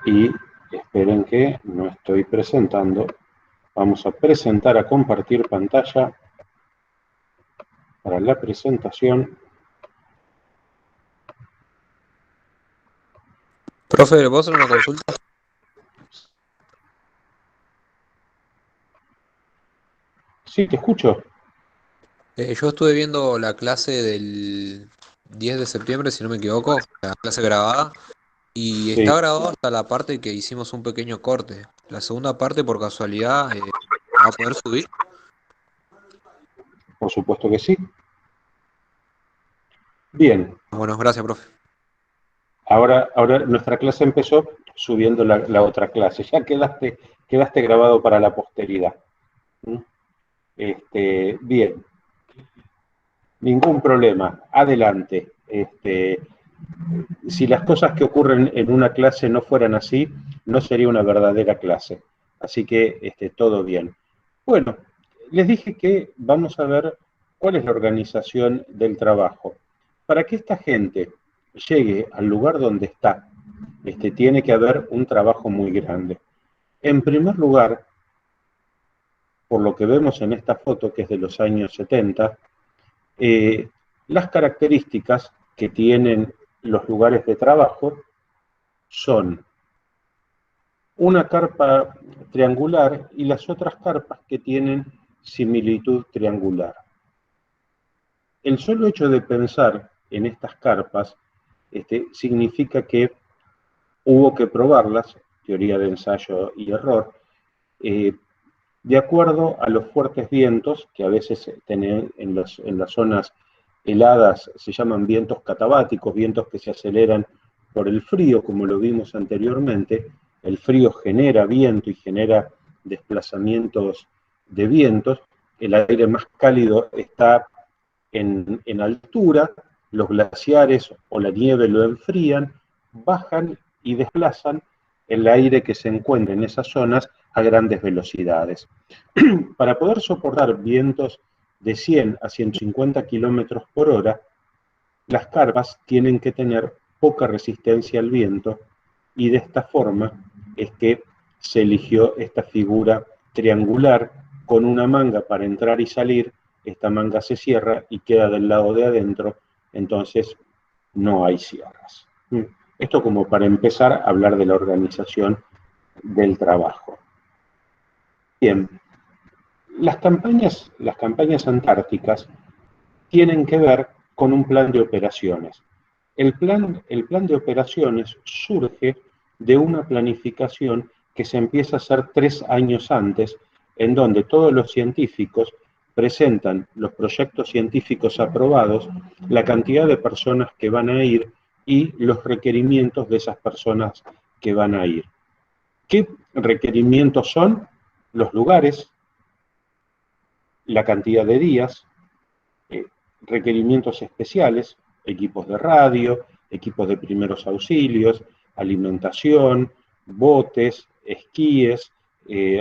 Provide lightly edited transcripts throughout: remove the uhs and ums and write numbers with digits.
y esperen que no estoy presentando. Vamos a presentar, a compartir pantalla para la presentación. Profe, ¿le puedo hacer una consulta? Sí, te escucho. Yo estuve viendo la clase del 10 de septiembre, si no me equivoco, la clase grabada, y Sí, está grabado hasta la parte que hicimos un pequeño corte. La segunda parte, por casualidad, ¿la va a poder subir? por supuesto que sí. Bien, Bueno, gracias, profe. ahora nuestra clase empezó subiendo la otra clase. Ya quedaste grabado para la posteridad. ¿Mm? Bien, ningún problema. Adelante. Si las cosas que ocurren en una clase no fueran así, no sería una verdadera clase. Así que todo bien. Bueno, les dije que vamos a ver cuál es la organización del trabajo. Para que esta gente llegue al lugar donde está, tiene que haber un trabajo muy grande. En primer lugar, por lo que vemos en esta foto, que es de los años 70, eh, las características que tienen los lugares de trabajo son una carpa triangular y las otras carpas que tienen similitud triangular. El solo hecho de pensar en estas carpas significa que hubo que probarlas, teoría de ensayo y error, eh, de acuerdo a los fuertes vientos que a veces tienen en las zonas heladas, se llaman vientos catabáticos, vientos que se aceleran por el frío, como lo vimos anteriormente. El frío genera viento y genera desplazamientos de vientos. El aire más cálido está en altura, los glaciares o la nieve lo enfrían, bajan y desplazan el aire que se encuentra en esas zonas a grandes velocidades. Para poder soportar vientos de 100 a 150 kilómetros por hora, las carpas tienen que tener poca resistencia al viento y de esta forma es que se eligió esta figura triangular con una manga para entrar y salir. Esta manga se cierra y queda del lado de adentro, entonces no hay cierres. Esto como para empezar a hablar de la organización del trabajo. Bien, las campañas antárticas tienen que ver con un plan de operaciones. El plan de operaciones surge de una planificación que se empieza a hacer 3 años antes, en donde todos los científicos presentan los proyectos científicos aprobados, la cantidad de personas que van a ir y los requerimientos de esas personas que van a ir. ¿Qué requerimientos son? Los lugares, la cantidad de días, requerimientos especiales, equipos de radio, equipos de primeros auxilios, alimentación, botes, esquíes,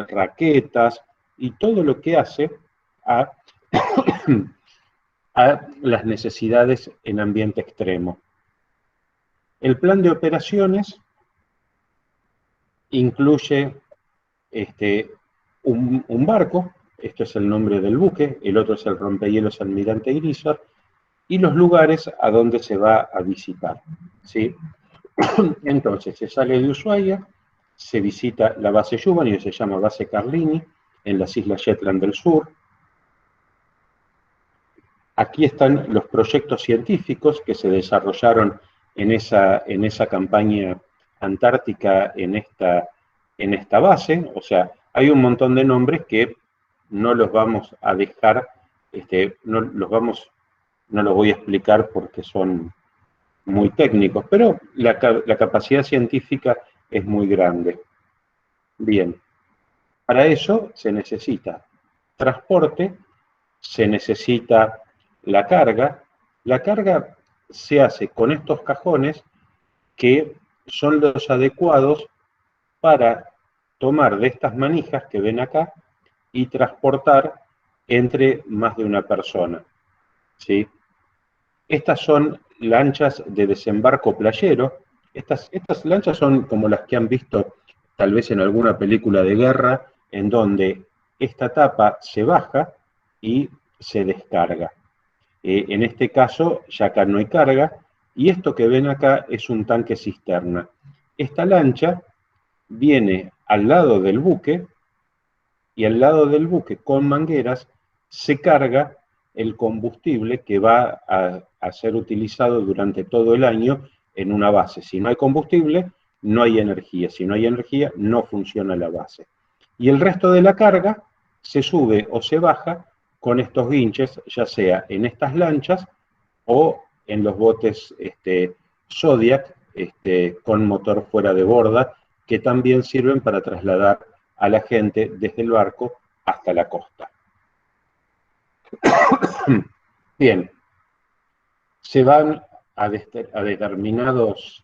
raquetas y todo lo que hace a, a las necesidades en ambiente extremo. El plan de operaciones incluye un barco, esto es el nombre del buque, el otro es el rompehielos Almirante Grisar, y los lugares a donde se va a visitar, ¿sí? Entonces, se sale de Ushuaia, se visita la base Giovanni, que se llama base Carlini, en las Islas Shetland del Sur. Aquí están los proyectos científicos que se desarrollaron en esa campaña antártica, en esta base. O sea, hay un montón de nombres que no los vamos a dejar, no los voy a explicar porque son muy técnicos, pero la capacidad científica es muy grande. Bien, para eso se necesita transporte, se necesita la carga. La carga se hace con estos cajones que son los adecuados para tomar de estas manijas que ven acá y transportar entre más de una persona, ¿sí? Estas son lanchas de desembarco playero, Estas lanchas son como las que han visto tal vez en alguna película de guerra, en donde esta tapa se baja y se descarga. En este caso, ya acá no hay carga, y esto que ven acá es un tanque cisterna. Esta lancha viene al lado del buque, y al lado del buque con mangueras se carga el combustible que va a ser utilizado durante todo el año en una base. Si no hay combustible, no hay energía. Si no hay energía, no funciona la base. Y el resto de la carga se sube o se baja con estos guinches, ya sea en estas lanchas o en los botes Zodiac con motor fuera de borda, que también sirven para trasladar a la gente desde el barco hasta la costa. Bien, se van a determinados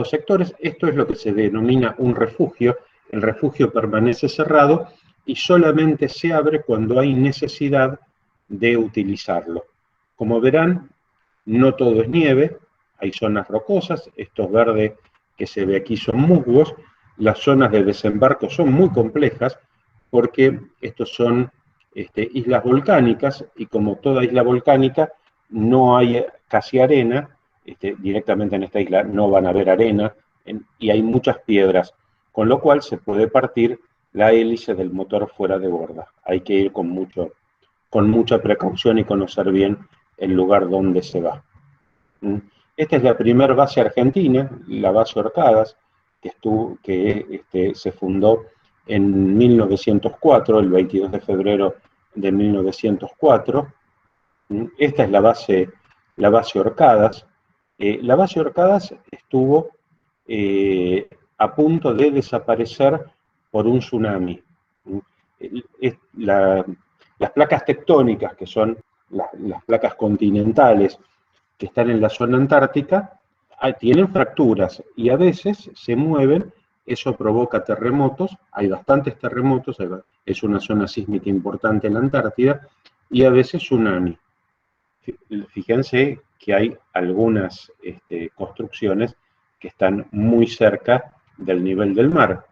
sectores. Esto es lo que se denomina un refugio. El refugio permanece cerrado y solamente se abre cuando hay necesidad de utilizarlo. Como verán, no todo es nieve, hay zonas rocosas, estos verdes que se ve aquí son musgos, las zonas de desembarco son muy complejas porque estos son islas volcánicas y como toda isla volcánica no hay casi arena, directamente en esta isla no van a haber arena y hay muchas piedras, con lo cual se puede partir la hélice del motor fuera de borda. Hay que ir con mucha precaución y conocer bien el lugar donde se va. Esta es la primera base argentina, la base Orcadas, que se fundó en 1904, el 22 de febrero de 1904. Esta es la base Orcadas. La base Orcadas estuvo a punto de desaparecer por un tsunami. Las placas tectónicas, que son las placas continentales que están en la zona antártica, tienen fracturas y a veces se mueven, eso provoca terremotos, hay bastantes terremotos, es una zona sísmica importante en la Antártida, y a veces tsunami. Fíjense que hay algunas construcciones que están muy cerca del nivel del mar.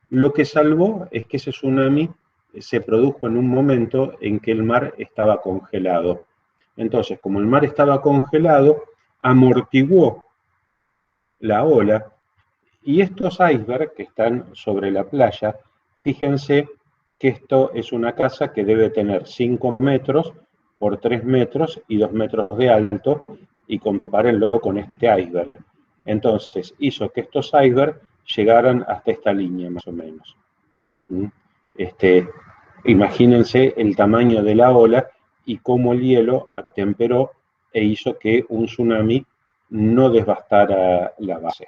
Lo que salvó es que ese tsunami se produjo en un momento en que el mar estaba congelado. Entonces, como el mar estaba congelado, amortiguó la ola, y estos icebergs que están sobre la playa, fíjense que esto es una casa que debe tener 5 metros por 3 metros y 2 metros de alto, y compárenlo con este iceberg. Entonces, hizo que estos icebergs llegaran hasta esta línea, más o menos. Imagínense el tamaño de la ola y cómo el hielo atemperó e hizo que un tsunami no devastara la base.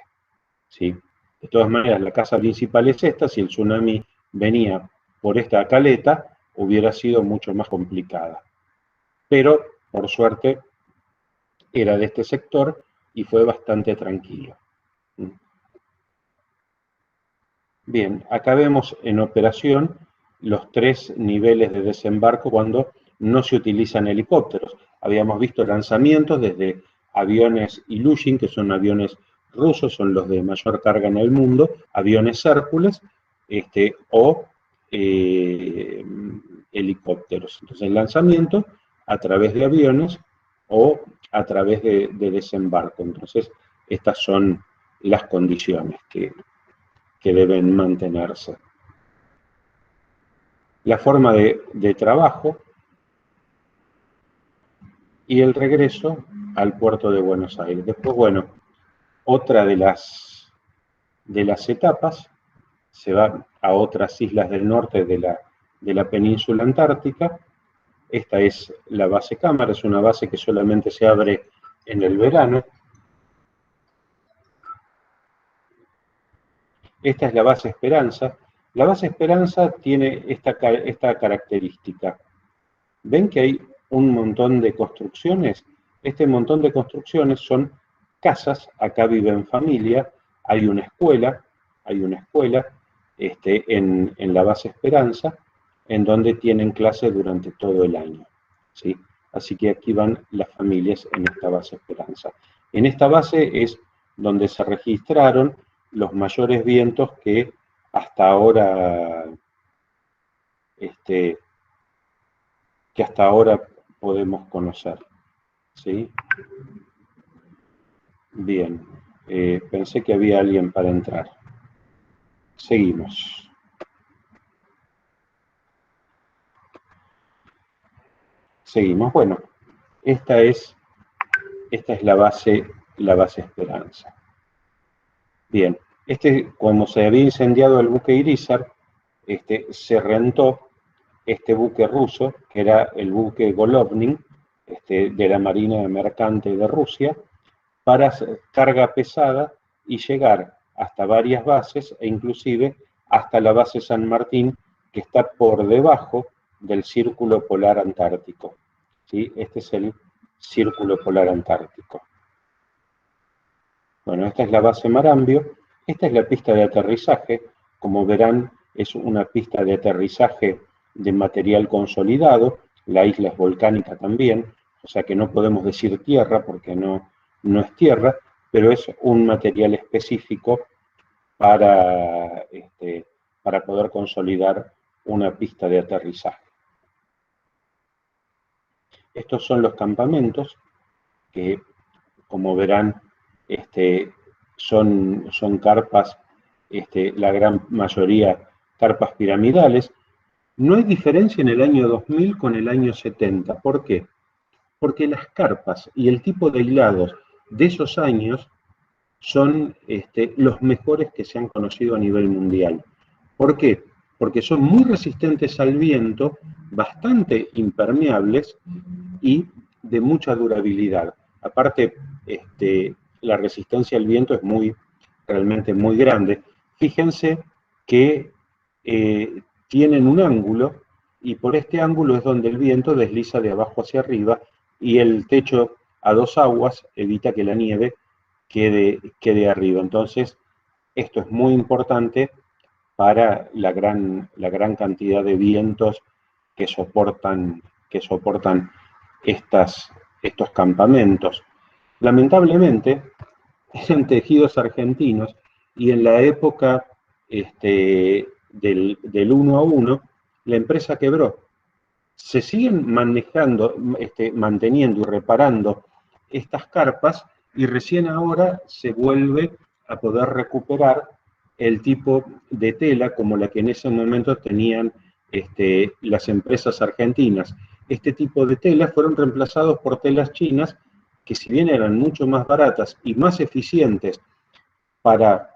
¿Sí? De todas maneras, la casa principal es esta. Si el tsunami venía por esta caleta, hubiera sido mucho más complicada. Pero, por suerte, era de este sector y fue bastante tranquilo. Bien, acá vemos en operación los 3 niveles de desembarco cuando no se utilizan helicópteros. Habíamos visto lanzamientos desde aviones Ilyushin, que son aviones rusos, son los de mayor carga en el mundo, aviones Hércules, o helicópteros. Entonces, el lanzamiento a través de aviones o a través de desembarco. Entonces, estas son las condiciones que deben mantenerse. La forma de trabajo y el regreso al puerto de Buenos Aires. Después, bueno, otra de las etapas, se va a otras islas del norte de la península antártica. Esta es la base Cámara, es una base que solamente se abre en el verano. Esta es la base Esperanza. La base Esperanza tiene esta característica. ¿Ven que hay un montón de construcciones? Este montón de construcciones son casas, acá viven familia, hay una escuela en la base Esperanza, en donde tienen clase durante todo el año, ¿sí? Así que aquí van las familias en esta base Esperanza. En esta base es donde se registraron los mayores vientos que hasta ahora, podemos conocer, ¿sí? Bien, pensé que había alguien para entrar. Seguimos. Seguimos. Bueno, esta es la base Esperanza. Bien, como se había incendiado el buque Irizar, se rentó este buque ruso, que era el buque Golovnin, de la Marina Mercante de Rusia, para hacer carga pesada y llegar hasta varias bases, e inclusive hasta la base San Martín, que está por debajo del Círculo Polar Antártico. ¿Sí? Este es el Círculo Polar Antártico. Bueno, esta es la base Marambio, esta es la pista de aterrizaje. Como verán, es una pista de aterrizaje de material consolidado, la isla es volcánica también, o sea que no podemos decir tierra porque no es tierra, pero es un material específico para poder consolidar una pista de aterrizaje. Estos son los campamentos que, como verán, son carpas, la gran mayoría carpas piramidales. No hay diferencia en el año 2000 con el año 70. ¿Por qué? Porque las carpas y el tipo de hilados de esos años son los mejores que se han conocido a nivel mundial. ¿Por qué? Porque son muy resistentes al viento, bastante impermeables y de mucha durabilidad. Aparte, la resistencia al viento es realmente muy grande. Fíjense que tienen un ángulo y por este ángulo es donde el viento desliza de abajo hacia arriba y el techo a dos aguas evita que la nieve quede arriba. Entonces, esto es muy importante para la gran cantidad de vientos que soportan estos campamentos. Lamentablemente, eran tejidos argentinos y en la época del 1 a 1, la empresa quebró. Se siguen manteniendo y reparando estas carpas y recién ahora se vuelve a poder recuperar el tipo de tela como la que en ese momento tenían las empresas argentinas. Este tipo de telas fueron reemplazados por telas chinas que, si bien eran mucho más baratas y más eficientes para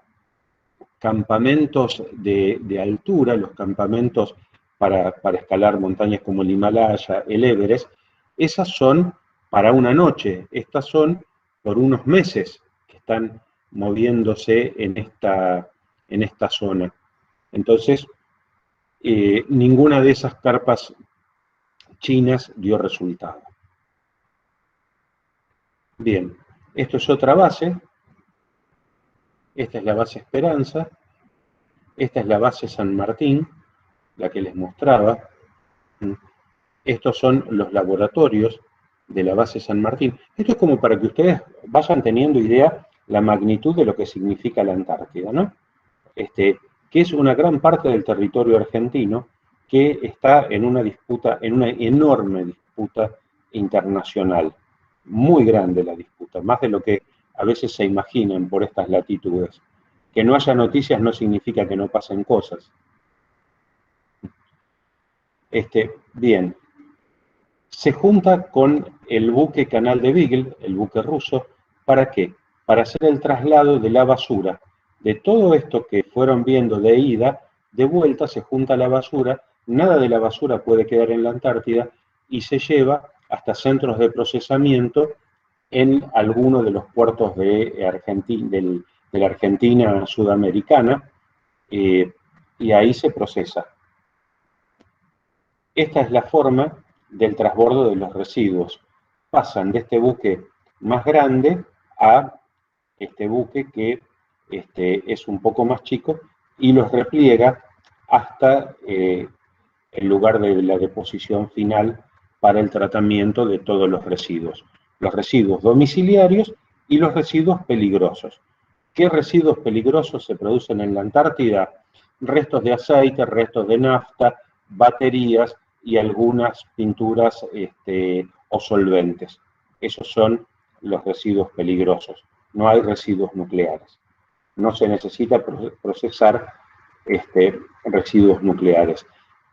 campamentos de altura, los campamentos para escalar montañas como el Himalaya, el Everest, esas son para una noche, estas son por unos meses que están moviéndose en esta zona. Entonces, ninguna de esas carpas chinas dio resultado. Bien, esto es otra base. Esta es la base Esperanza. Esta es la base San Martín, la que les mostraba. Estos son los laboratorios de la base San Martín. Esto es como para que ustedes vayan teniendo idea la magnitud de lo que significa la Antártida, ¿no? Que es una gran parte del territorio argentino que está en una enorme disputa internacional. Muy grande la disputa, más de lo que a veces se imaginan por estas latitudes. Que no haya noticias no significa que no pasen cosas. Bien, se junta con el buque Canal de Beagle, el buque ruso, ¿para qué? Para hacer el traslado de la basura. De todo esto que fueron viendo de ida, de vuelta se junta la basura, nada de la basura puede quedar en la Antártida y se lleva hasta centros de procesamiento en alguno de los puertos de la Argentina sudamericana, y ahí se procesa. Esta es la forma del transbordo de los residuos. Pasan de este buque más grande a este buque que es un poco más chico y los repliega hasta el lugar de la deposición final para el tratamiento de todos los residuos domiciliarios y los residuos peligrosos. ¿Qué residuos peligrosos se producen en la Antártida? Restos de aceite, restos de nafta, baterías y algunas pinturas o solventes. Esos son los residuos peligrosos. No hay residuos nucleares. No se necesita procesar residuos nucleares.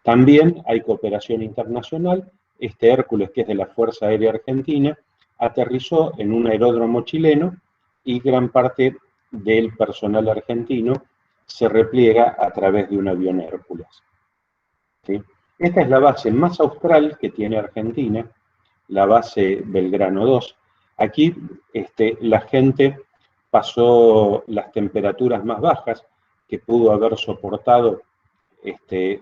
También hay cooperación internacional. Hércules, que es de la Fuerza Aérea Argentina, aterrizó en un aeródromo chileno y gran parte del personal argentino se repliega a través de un avión Hércules. ¿Sí? Esta es la base más austral que tiene Argentina, la base Belgrano 2. Aquí la gente pasó las temperaturas más bajas que pudo haber soportado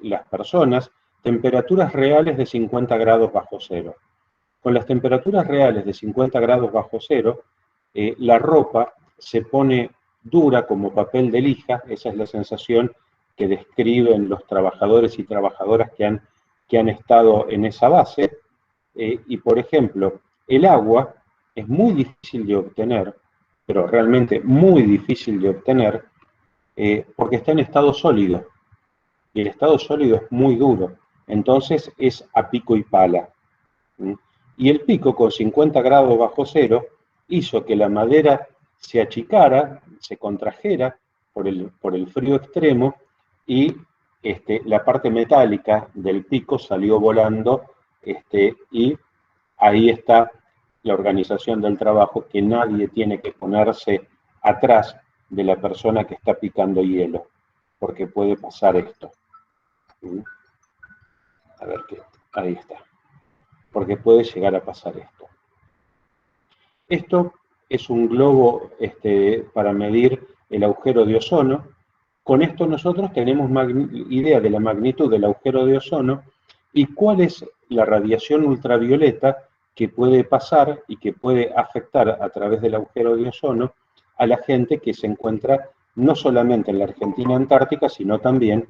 las personas, temperaturas reales de 50 grados bajo cero. Con las temperaturas reales de 50 grados bajo cero, la ropa se pone dura como papel de lija. Esa es la sensación que describen los trabajadores y trabajadoras que han estado en esa base. Y por ejemplo, el agua es muy difícil de obtener, pero realmente muy difícil de obtener, porque está en estado sólido. Y el estado sólido es muy duro. Entonces es a pico y pala. Y el pico, con 50 grados bajo cero, hizo que la madera se achicara, se contrajera por el frío extremo, y la parte metálica del pico salió volando, y ahí está la organización del trabajo, que nadie tiene que ponerse atrás de la persona que está picando hielo, porque puede pasar esto. A ver qué, ahí está. Porque puede llegar a pasar esto. Esto es un globo para medir el agujero de ozono. Con esto nosotros tenemos idea de la magnitud del agujero de ozono y cuál es la radiación ultravioleta que puede pasar y que puede afectar a través del agujero de ozono a la gente que se encuentra no solamente en la Argentina antártica, sino también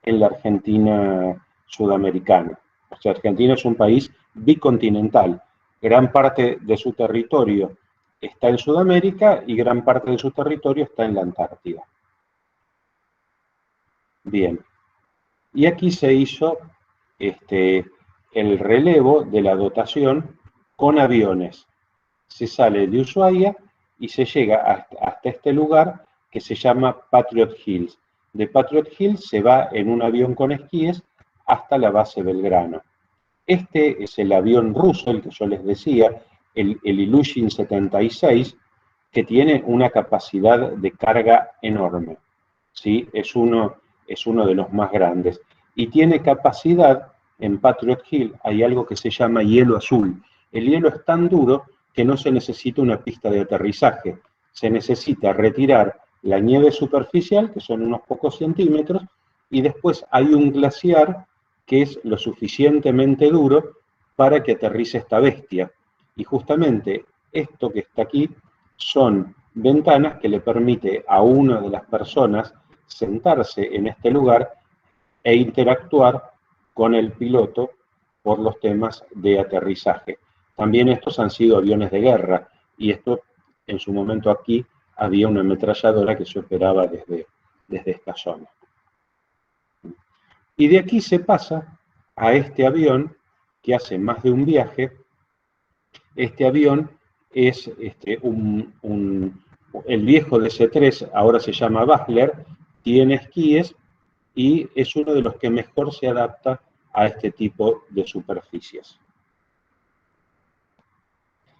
en la Argentina sudamericana. O sea, Argentina es un país bicontinental. Gran parte de su territorio está en Sudamérica y gran parte de su territorio está en la Antártida. Bien. Y aquí se hizo el relevo de la dotación con aviones. Se sale de Ushuaia y se llega hasta este lugar que se llama Patriot Hills. De Patriot Hills se va en un avión con esquíes hasta la base Belgrano. Este es el avión ruso, el que yo les decía, el Ilyushin 76, que tiene una capacidad de carga enorme. ¿Sí? Es uno de los más grandes. Y tiene capacidad, en Patriot Hill hay algo que se llama hielo azul. El hielo es tan duro que no se necesita una pista de aterrizaje. Se necesita retirar la nieve superficial, que son unos pocos centímetros, y después hay un glaciar que es lo suficientemente duro para que aterrice esta bestia. Y justamente esto que está aquí son ventanas que le permite a una de las personas sentarse en este lugar e interactuar con el piloto por los temas de aterrizaje. También estos han sido aviones de guerra, y esto, en su momento aquí, había una ametralladora que se operaba desde esta zona. Y de aquí se pasa a este avión que hace más de un viaje. Este avión es el viejo DC-3, ahora se llama Butler, tiene esquíes y es uno de los que mejor se adapta a este tipo de superficies.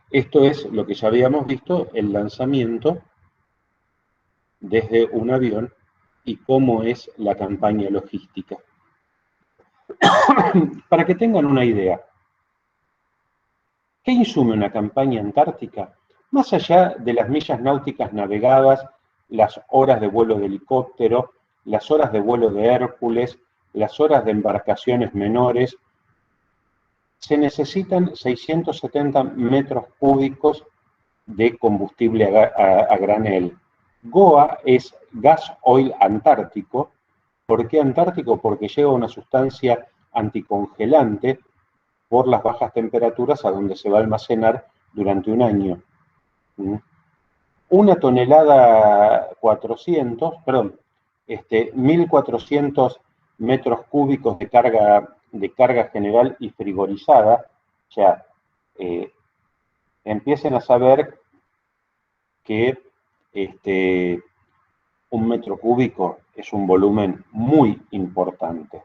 Esto es lo que ya habíamos visto, el lanzamiento desde un avión y cómo es la campaña logística. Para que tengan una idea, ¿qué insume una campaña antártica? Más allá de las millas náuticas navegadas, las horas de vuelo de helicóptero, las horas de vuelo de Hércules, las horas de embarcaciones menores, se necesitan 670 metros cúbicos de combustible a granel. GOA es gas oil antártico. ¿Por qué antártico? Porque lleva una sustancia anticongelante por las bajas temperaturas a donde se va a almacenar durante un año. una tonelada 1.400 metros cúbicos de carga general y frigorizada. O sea, empiecen a saber que un metro cúbico es un volumen muy importante,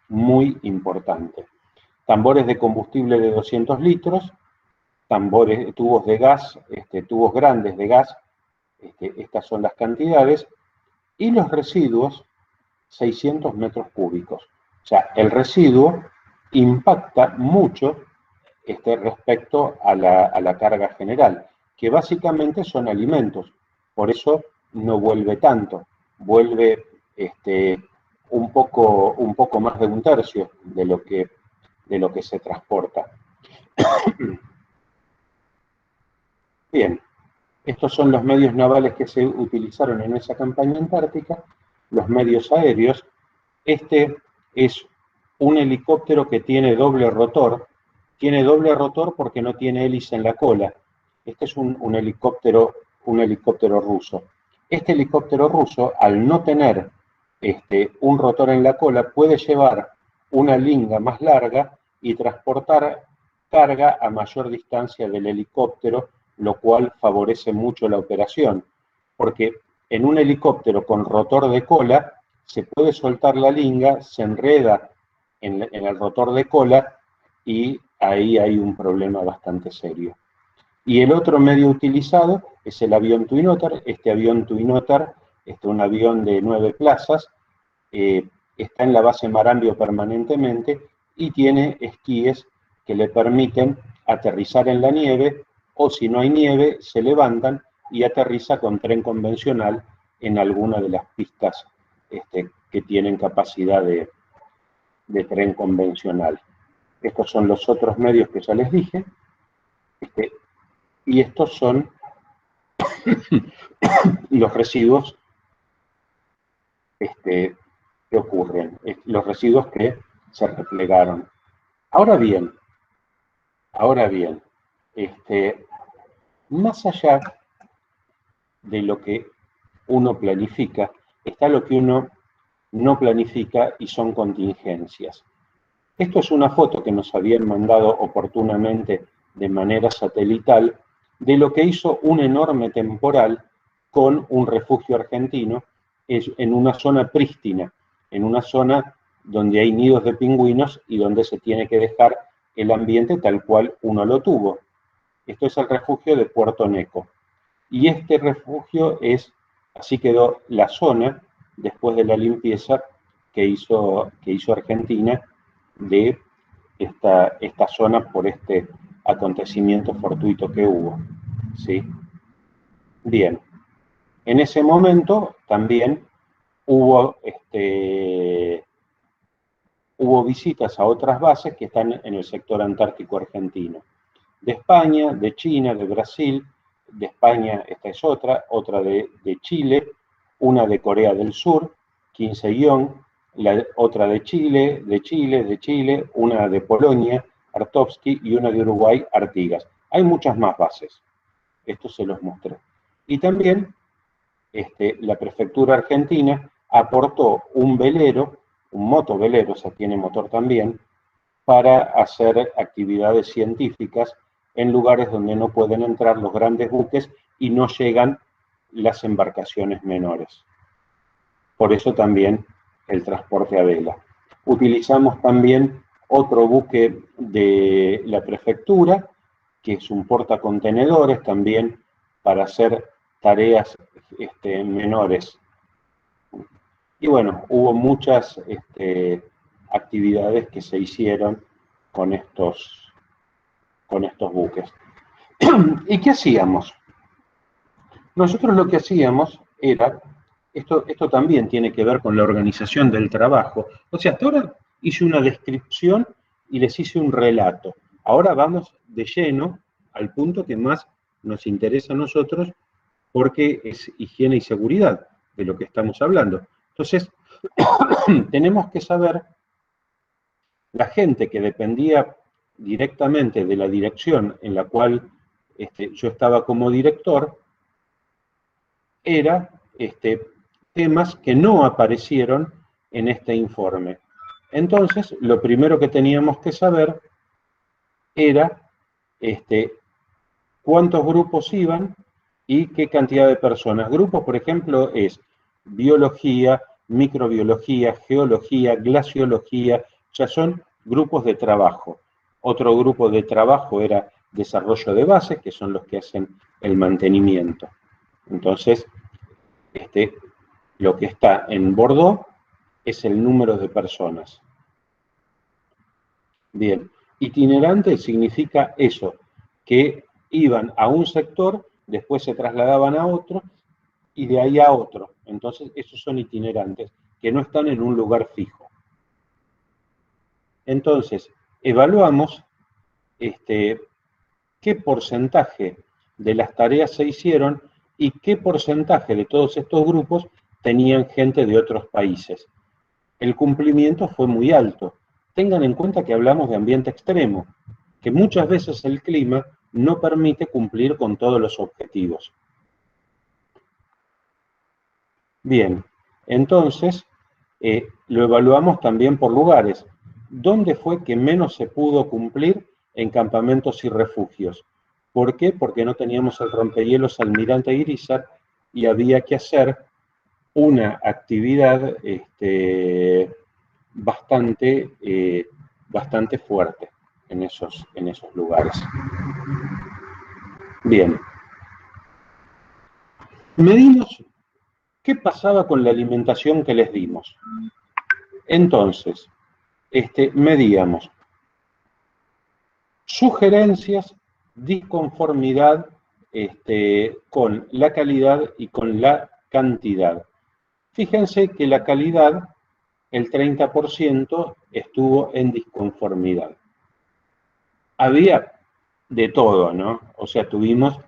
muy importante. Tambores de combustible de 200 litros, tubos de gas, tubos grandes de gas, estas son las cantidades, y los residuos, 600 metros cúbicos. O sea, el residuo impacta mucho respecto a la carga general, que básicamente son alimentos. Por eso no vuelve tanto, vuelve un poco más de un tercio de lo que se transporta. Bien, estos son los medios navales que se utilizaron en esa campaña antártica, los medios aéreos. Este es un helicóptero que tiene doble rotor porque no tiene hélice en la cola. Este es un helicóptero ruso. Este helicóptero ruso, al no tener un rotor en la cola, puede llevar una linga más larga y transportar carga a mayor distancia del helicóptero, lo cual favorece mucho la operación, porque en un helicóptero con rotor de cola se puede soltar la linga, se enreda en el rotor de cola y ahí hay un problema bastante serio. Y el otro medio utilizado es el avión Twin Otter. Este avión Twin Otter, un avión de 9 plazas, está en la base Marambio permanentemente y tiene esquíes que le permiten aterrizar en la nieve, o si no hay nieve, se levantan y aterriza con tren convencional en alguna de las pistas que tienen capacidad de tren convencional. Estos son los otros medios que ya les dije, y estos son los residuos que ocurren, los residuos que se replegaron. Ahora bien, más allá de lo que uno planifica, está lo que uno no planifica y son contingencias. Esto es una foto que nos habían mandado oportunamente de manera satelital de lo que hizo un enorme temporal con un refugio argentino en una zona prístina, en una zona donde hay nidos de pingüinos y donde se tiene que dejar el ambiente tal cual uno lo tuvo. Esto es el refugio de Puerto Neco. Y este refugio así quedó la zona después de la limpieza que hizo Argentina de esta zona por este acontecimiento fortuito que hubo. ¿Sí? Bien, en ese momento también hubo visitas a otras bases que están en el sector antártico argentino. De España, de China, de Brasil, de España esta es otra de Chile, una de Corea del Sur, 15-, otra de Chile, una de Polonia, Artovsky, y una de Uruguay, Artigas. Hay muchas más bases, esto se los mostré. Y también la prefectura argentina aportó un velero, un motovelero, o sea, tiene motor también, para hacer actividades científicas en lugares donde no pueden entrar los grandes buques y no llegan las embarcaciones menores. Por eso también el transporte a vela. Utilizamos también otro buque de la prefectura, que es un portacontenedores también para hacer tareas menores. Y bueno, hubo muchas actividades que se hicieron con estos buques. ¿Y qué hacíamos? Nosotros lo que hacíamos era, esto también tiene que ver con la organización del trabajo. O sea, hasta ahora hice una descripción y les hice un relato. Ahora vamos de lleno al punto que más nos interesa a nosotros, porque es higiene y seguridad de lo que estamos hablando. Entonces, tenemos que saber, la gente que dependía directamente de la dirección en la cual yo estaba como director, era temas que no aparecieron en este informe. Entonces, lo primero que teníamos que saber era cuántos grupos iban y qué cantidad de personas. Grupos, por ejemplo, es biología, microbiología, geología, glaciología, ya son grupos de trabajo. Otro grupo de trabajo era desarrollo de bases, que son los que hacen el mantenimiento. Entonces, lo que está en Bordeaux es el número de personas. Bien, itinerante significa eso, que iban a un sector, después se trasladaban a otro, y de ahí a otro. Entonces, esos son itinerantes, que no están en un lugar fijo. Entonces, evaluamos qué porcentaje de las tareas se hicieron y qué porcentaje de todos estos grupos tenían gente de otros países. El cumplimiento fue muy alto. Tengan en cuenta que hablamos de ambiente extremo, que muchas veces el clima no permite cumplir con todos los objetivos. Bien, entonces lo evaluamos también por lugares. ¿Dónde fue que menos se pudo cumplir? En campamentos y refugios. ¿Por qué? Porque no teníamos el rompehielos Almirante Irízar y había que hacer una actividad bastante fuerte en esos lugares. Bien. Medimos qué pasaba con la alimentación que les dimos. Entonces, medíamos sugerencias, disconformidad con la calidad y con la cantidad. Fíjense que la calidad, el 30% estuvo en disconformidad. Había de todo, ¿no? O sea, tuvimos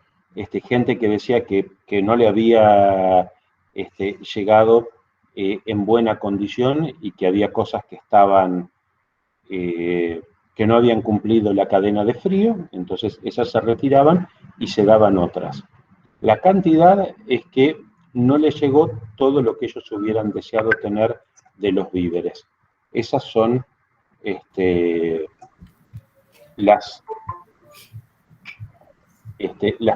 gente que decía que no le había llegado en buena condición y que había cosas que estaban, que no habían cumplido la cadena de frío, entonces esas se retiraban y se daban otras. La cantidad es que no les llegó todo lo que ellos hubieran deseado tener de los víveres. Esas son las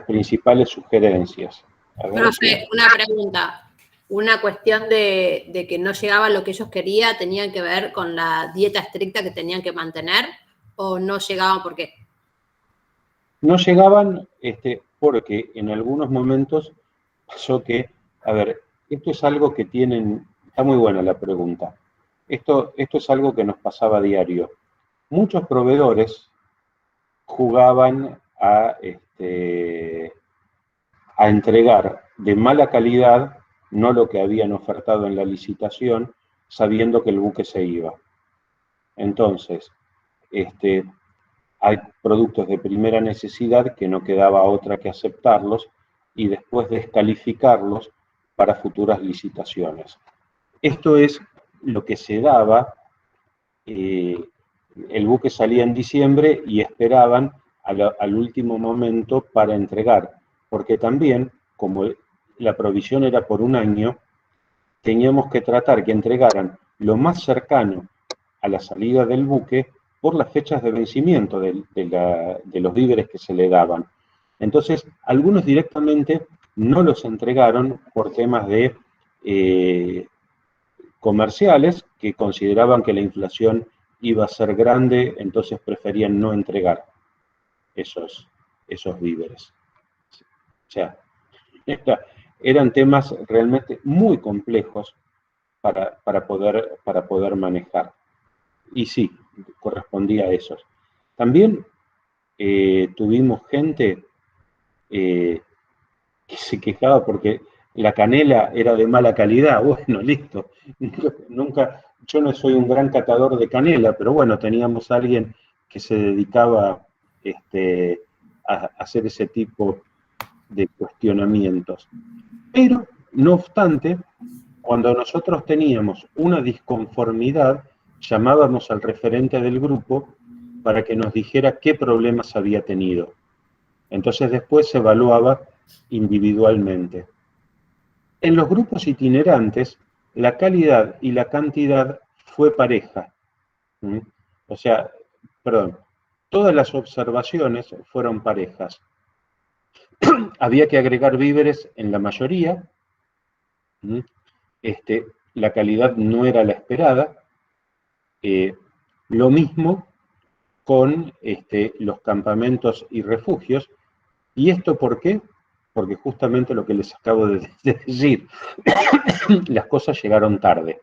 principales sugerencias. Profe, una pregunta. Una cuestión de que no llegaba lo que ellos querían, ¿tenían que ver con la dieta estricta que tenían que mantener o no llegaban por qué? No llegaban porque en algunos momentos pasó que, a ver, esto es algo que tienen, está muy buena la pregunta, esto es algo que nos pasaba a diario. Muchos proveedores jugaban a entregar de mala calidad, no lo que habían ofertado en la licitación, sabiendo que el buque se iba. Entonces, hay productos de primera necesidad que no quedaba otra que aceptarlos y después descalificarlos para futuras licitaciones. Esto es lo que se daba, el buque salía en diciembre y esperaban al último momento para entregar, porque también, como la provisión era por un año, teníamos que tratar que entregaran lo más cercano a la salida del buque por las fechas de vencimiento de los víveres que se le daban. Entonces, algunos directamente no los entregaron por temas de comerciales, que consideraban que la inflación iba a ser grande, entonces preferían no entregar esos víveres. O sea, eran temas realmente muy complejos para poder manejar. Y sí, correspondía a esos. También tuvimos gente que se quejaba porque la canela era de mala calidad. Bueno, listo. Yo no soy un gran catador de canela, pero bueno, teníamos a alguien que se dedicaba a hacer ese tipo de cuestionamientos. Pero, no obstante, cuando nosotros teníamos una disconformidad, llamábamos al referente del grupo para que nos dijera qué problemas había tenido. Entonces después se evaluaba individualmente. En los grupos itinerantes, la calidad y la cantidad fue pareja. ¿Mm? O sea, perdón, todas las observaciones fueron parejas. Había que agregar víveres en la mayoría. ¿Mm? La calidad no era la esperada. Lo mismo con los campamentos y refugios. ¿Y esto por qué? Porque justamente lo que les acabo de decir, las cosas llegaron tarde.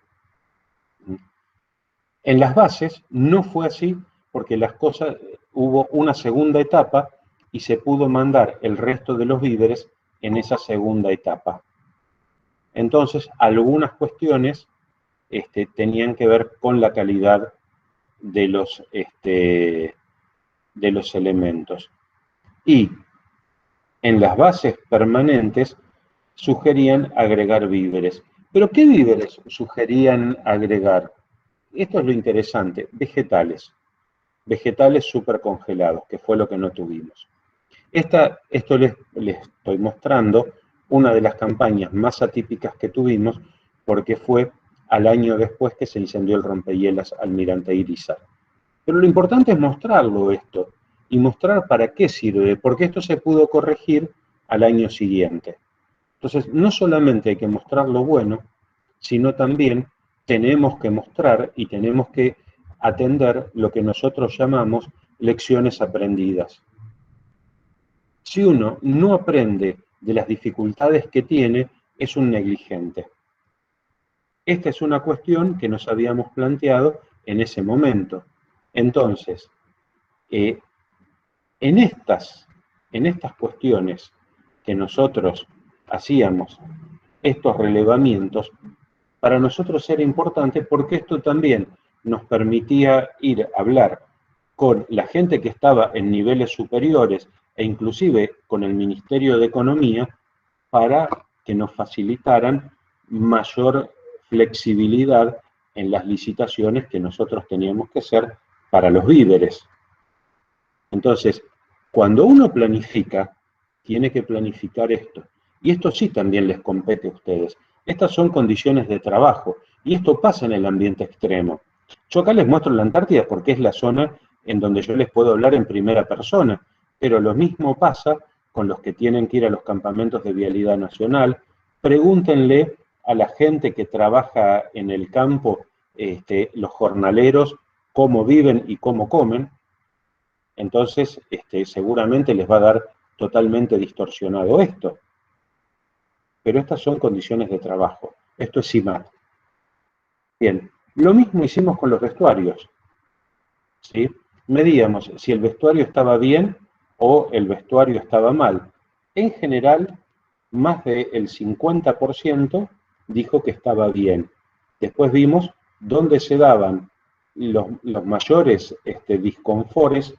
En las bases no fue así porque las cosas, hubo una segunda etapa y se pudo mandar el resto de los víveres en esa segunda etapa. Entonces, algunas cuestiones tenían que ver con la calidad de los elementos. Y en las bases permanentes sugerían agregar víveres. ¿Pero qué víveres sugerían agregar? Esto es lo interesante, vegetales. Vegetales supercongelados, que fue lo que no tuvimos. Esto les estoy mostrando una de las campañas más atípicas que tuvimos, porque fue al año después que se incendió el rompehielas Almirante Irizar. Pero lo importante es mostrarlo esto, y mostrar para qué sirve, porque esto se pudo corregir al año siguiente. Entonces, no solamente hay que mostrar lo bueno, sino también tenemos que mostrar y tenemos que atender lo que nosotros llamamos lecciones aprendidas. Si uno no aprende de las dificultades que tiene, es un negligente. Esta es una cuestión que nos habíamos planteado en ese momento. Entonces, en estas cuestiones que nosotros hacíamos, estos relevamientos, para nosotros era importante porque esto también nos permitía ir a hablar con la gente que estaba en niveles superiores e inclusive con el Ministerio de Economía para que nos facilitaran mayor flexibilidad en las licitaciones que nosotros teníamos que hacer para los víveres. Entonces, cuando uno planifica, tiene que planificar esto. Y esto sí también les compete a ustedes. Estas son condiciones de trabajo. Y esto pasa en el ambiente extremo. Yo acá les muestro la Antártida porque es la zona en donde yo les puedo hablar en primera persona. Pero lo mismo pasa con los que tienen que ir a los campamentos de vialidad nacional. Pregúntenle a la gente que trabaja en el campo, los jornaleros, cómo viven y cómo comen. Entonces, seguramente les va a dar totalmente distorsionado esto. Pero estas son condiciones de trabajo. Esto es CIMAT. Bien, lo mismo hicimos con los vestuarios. ¿Sí? Medíamos si el vestuario estaba bien o el vestuario estaba mal. En general, más del 50% dijo que estaba bien. Después vimos dónde se daban los mayores disconfortes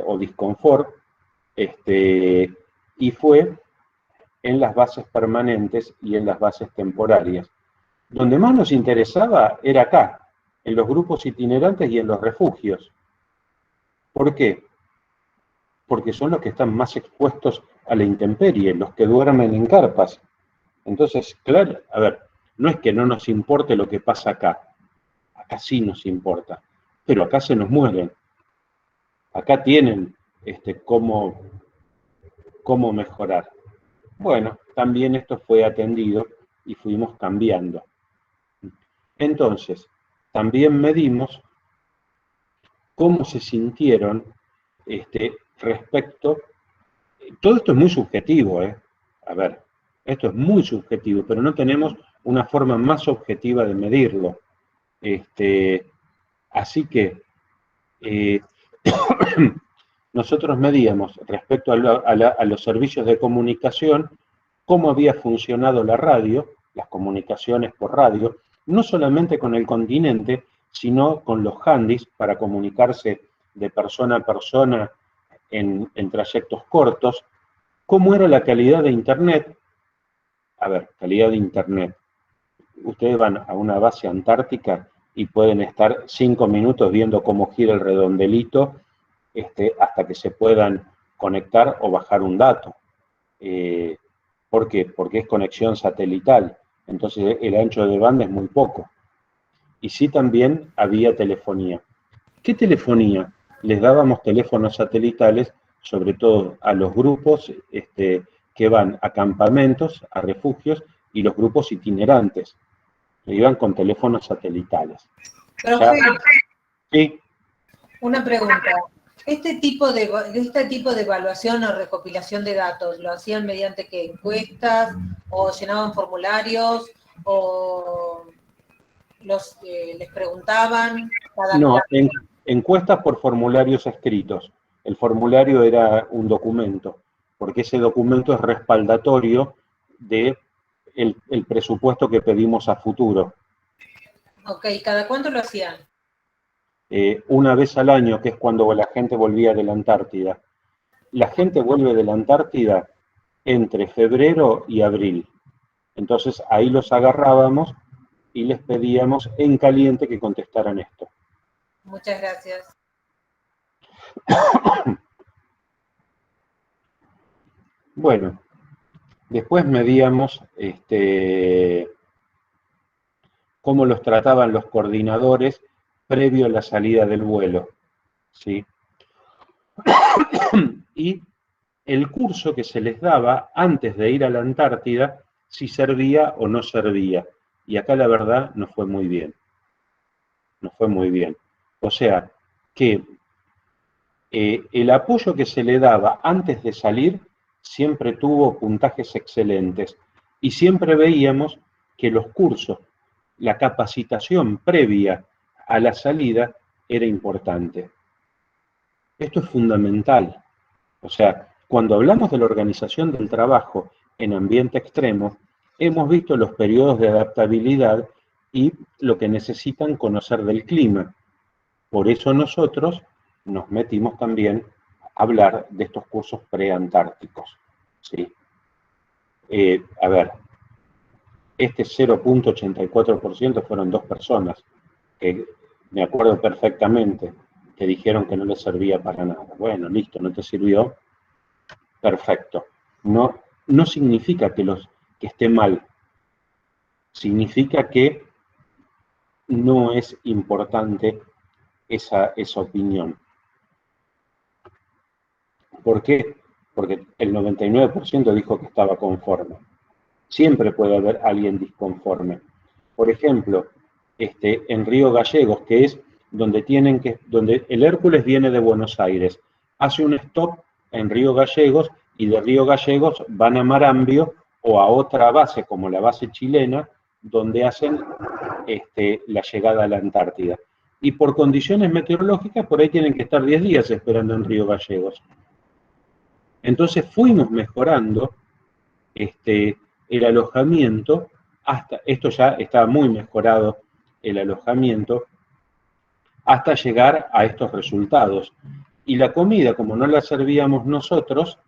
o disconfort, y fue en las bases permanentes y en las bases temporarias. Donde más nos interesaba era acá, en los grupos itinerantes y en los refugios. ¿Por qué? Porque son los que están más expuestos a la intemperie, los que duermen en carpas. Entonces, claro, a ver, no es que no nos importe lo que pasa acá. Acá sí nos importa, pero acá se nos mueren. Acá tienen cómo mejorar. Bueno, también esto fue atendido y fuimos cambiando. Entonces, también medimos cómo se sintieron respecto. Todo esto es muy subjetivo, A ver, esto es muy subjetivo, pero no tenemos una forma más objetiva de medirlo. Así que nosotros medíamos respecto a los servicios de comunicación cómo había funcionado la radio, las comunicaciones por radio, no solamente con el continente, sino con los handys para comunicarse de persona a persona en trayectos cortos. ¿Cómo era la calidad de Internet? A ver, calidad de Internet. Ustedes van a una base antártica y pueden estar 5 minutos viendo cómo gira el redondelito hasta que se puedan conectar o bajar un dato. ¿Por qué? Porque es conexión satelital, entonces el ancho de banda es muy poco. Y sí también había telefonía. ¿Qué telefonía? Les dábamos teléfonos satelitales, sobre todo a los grupos que van a campamentos, a refugios, y los grupos itinerantes, que iban con teléfonos satelitales. Profe, sí. Una pregunta. ¿Este tipo de evaluación o recopilación de datos lo hacían mediante qué? ¿Encuestas? ¿O llenaban formularios? ¿O les preguntaban? No, encuestas por formularios escritos. El formulario era un documento, porque ese documento es respaldatorio de el presupuesto que pedimos a futuro. Ok, ¿cada cuánto lo hacían? Una vez al año, que es cuando la gente volvía de la Antártida. La gente vuelve de la Antártida entre febrero y abril. Entonces ahí los agarrábamos y les pedíamos en caliente que contestaran esto. Muchas gracias. Bueno, después medíamos cómo los trataban los coordinadores previo a la salida del vuelo, ¿sí? Y el curso que se les daba antes de ir a la Antártida, si servía o no servía. Y acá la verdad no fue muy bien. No fue muy bien. O sea, que el apoyo que se le daba antes de salir siempre tuvo puntajes excelentes. Y siempre veíamos que los cursos, la capacitación previa a la salida era importante. Esto es fundamental. O sea, cuando hablamos de la organización del trabajo en ambiente extremo, hemos visto los periodos de adaptabilidad y lo que necesitan conocer del clima. Por eso nosotros nos metimos también a hablar de estos cursos preantárticos, ¿sí? A ver, este 0.84% fueron 2 personas, que me acuerdo perfectamente, que dijeron que no les servía para nada. Bueno, listo, no te sirvió. Perfecto. No significa que esté mal. Significa que no es importante esa opinión. ¿Por qué? Porque el 99% dijo que estaba conforme. Siempre puede haber alguien disconforme. Por ejemplo, en Río Gallegos, que es donde el Hércules viene de Buenos Aires, hace un stop en Río Gallegos y de Río Gallegos van a Marambio o a otra base como la base chilena, donde hacen la llegada a la Antártida. Y por condiciones meteorológicas, por ahí tienen que estar 10 días esperando en Río Gallegos. Entonces fuimos mejorando el alojamiento, esto ya estaba muy mejorado el alojamiento, hasta llegar a estos resultados. Y la comida, como no la servíamos nosotros,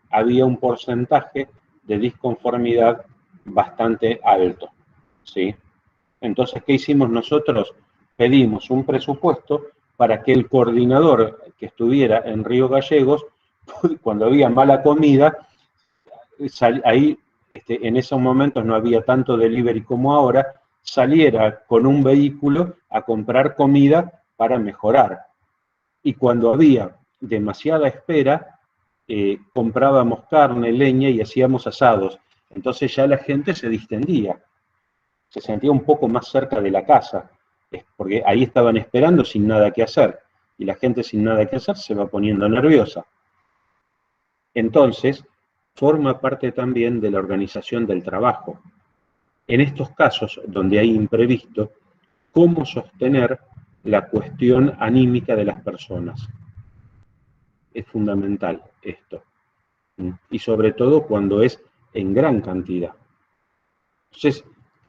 había un porcentaje de disconformidad bastante alto, ¿sí? Entonces, ¿qué hicimos nosotros? Pedimos un presupuesto para que el coordinador que estuviera en Río Gallegos, cuando había mala comida, ahí en esos momentos no había tanto delivery como ahora, saliera con un vehículo a comprar comida para mejorar. Y cuando había demasiada espera, comprábamos carne, leña y hacíamos asados. Entonces ya la gente se distendía, se sentía un poco más cerca de la casa, porque ahí estaban esperando sin nada que hacer. Y la gente sin nada que hacer se va poniendo nerviosa. Entonces, forma parte también de la organización del trabajo. En estos casos, donde hay imprevisto, ¿cómo sostener la cuestión anímica de las personas? Es fundamental esto. Y sobre todo cuando es en gran cantidad. Entonces,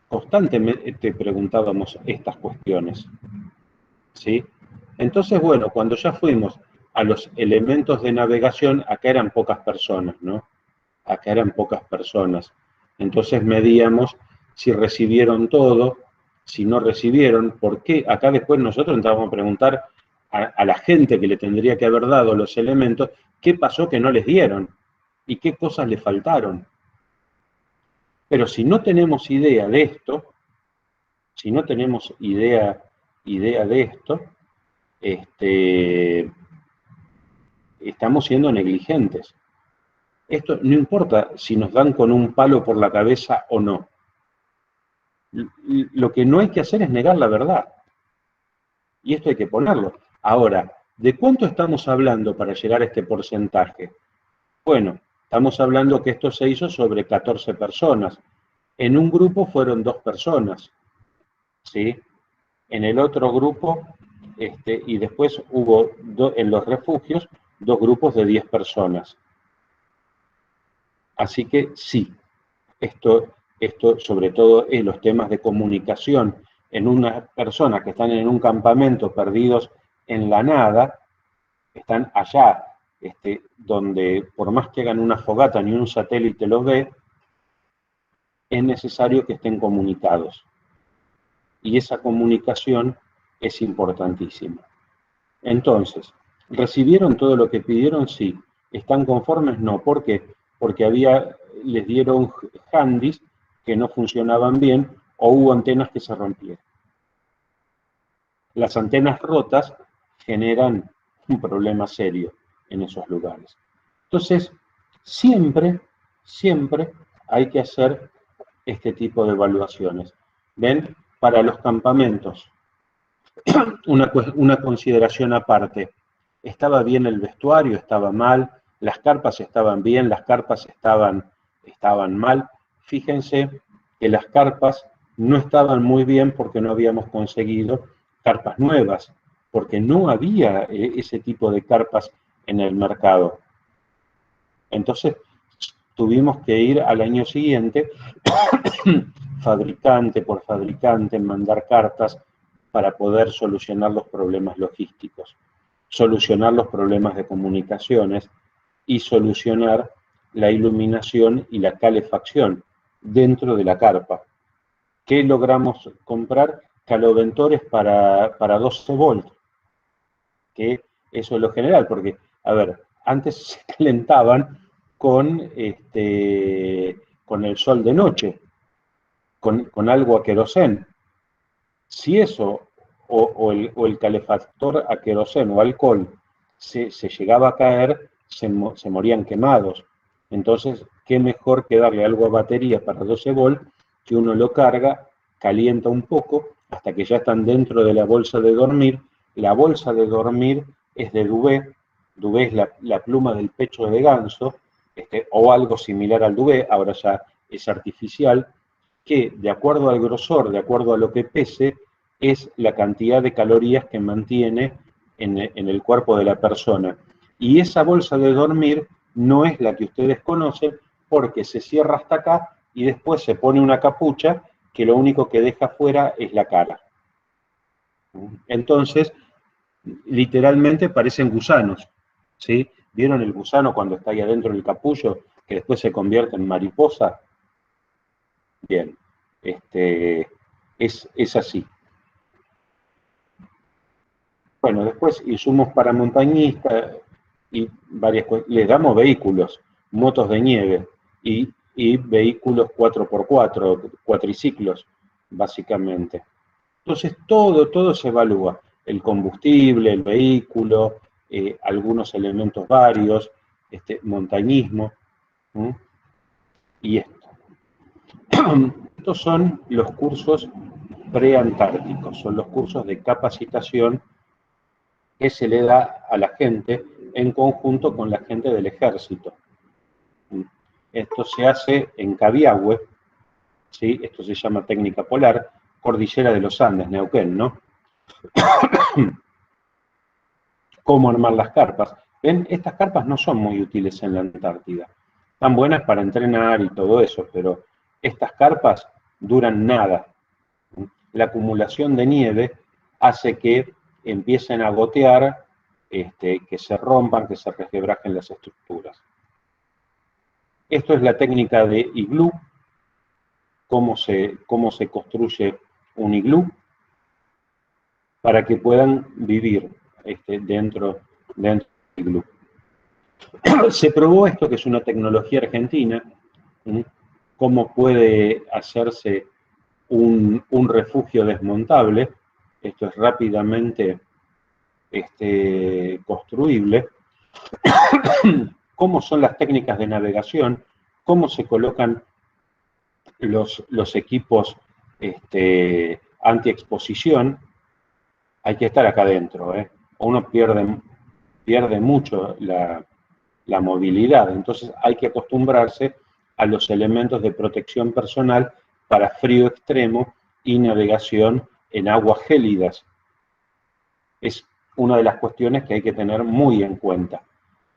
constantemente te preguntábamos estas cuestiones, ¿sí? Entonces, bueno, cuando ya fuimos a los elementos de navegación, acá eran pocas personas, ¿no? Acá eran pocas personas. Entonces medíamos si recibieron todo, si no recibieron, por qué. Acá después nosotros entrábamos a preguntar a la gente que le tendría que haber dado los elementos, qué pasó que no les dieron y qué cosas le faltaron. Pero si no tenemos idea de esto, si no tenemos idea de esto, estamos siendo negligentes. Esto no importa si nos dan con un palo por la cabeza o no. Lo que no hay que hacer es negar la verdad. Y esto hay que ponerlo. Ahora, ¿de cuánto estamos hablando para llegar a este porcentaje? Bueno, estamos hablando que esto se hizo sobre 14 personas. En un grupo fueron 2 personas, ¿sí? En el otro grupo, y después hubo en los refugios 2 grupos de 10 personas. Así que sí, esto sobre todo en los temas de comunicación, en unas personas que están en un campamento perdidos en la nada, están allá, donde por más que hagan una fogata ni un satélite lo ve, es necesario que estén comunicados. Y esa comunicación es importantísima. Entonces, ¿recibieron todo lo que pidieron? Sí. ¿Están conformes? No. ¿Por qué? Porque les dieron handys que no funcionaban bien o hubo antenas que se rompieron. Las antenas rotas generan un problema serio en esos lugares. Entonces, siempre hay que hacer este tipo de evaluaciones. ¿Ven? Para los campamentos, una consideración aparte. ¿Estaba bien el vestuario? ¿Estaba mal? ¿Las carpas estaban bien? ¿Las carpas estaban mal? Fíjense que las carpas no estaban muy bien porque no habíamos conseguido carpas nuevas, porque no había ese tipo de carpas en el mercado. Entonces, tuvimos que ir al año siguiente, fabricante por fabricante, mandar cartas para poder solucionar los problemas logísticos, solucionar los problemas de comunicaciones y solucionar la iluminación y la calefacción dentro de la carpa. ¿Qué logramos comprar? Caloventores para 12 volts, que eso es lo general, porque, a ver, antes se calentaban con el sol de noche, con algo a querosén. Si eso, o el calefactor a querosén o alcohol, se llegaba a caer, se morían quemados. Entonces, qué mejor que darle algo a batería para 12 volts, que uno lo carga, calienta un poco, hasta que ya están dentro de la bolsa de dormir. La bolsa de dormir es de duvet. Duvet es la pluma del pecho de ganso, o algo similar al duvet, ahora ya es artificial, que de acuerdo al grosor, de acuerdo a lo que pese, es la cantidad de calorías que mantiene en el cuerpo de la persona. Y esa bolsa de dormir no es la que ustedes conocen, porque se cierra hasta acá y después se pone una capucha que lo único que deja fuera es la cara. Entonces, literalmente parecen gusanos, ¿sí? ¿Vieron el gusano cuando está ahí adentro del capullo, que después se convierte en mariposa? Bien, es así. Bueno, después insumos para montañistas y varias cosas. Les damos vehículos, motos de nieve y vehículos 4x4, cuatriciclos, básicamente. Entonces todo se evalúa. El combustible, el vehículo, algunos elementos varios, montañismo, y esto. Estos son los cursos preantárticos, son los cursos de capacitación que se le da a la gente en conjunto con la gente del ejército. Esto se hace en Cabiahue, ¿sí? Esto se llama técnica polar, cordillera de los Andes, Neuquén, ¿no? ¿Cómo armar las carpas? ¿Ven? Estas carpas no son muy útiles en la Antártida. Están buenas para entrenar y todo eso, pero estas carpas duran nada. La acumulación de nieve hace que empiecen a gotear, que se rompan, que se resquebrajen las estructuras. Esto es la técnica de iglú, cómo se construye un iglú, para que puedan vivir dentro del iglú. Se probó esto, que es una tecnología argentina, cómo puede hacerse un refugio desmontable. Esto es rápidamente construible. Cómo son las técnicas de navegación, cómo se colocan los equipos anti-exposición. Hay que estar acá adentro, ¿eh? Uno pierde mucho la movilidad, entonces hay que acostumbrarse a los elementos de protección personal para frío extremo y navegación en aguas gélidas. Es una de las cuestiones que hay que tener muy en cuenta.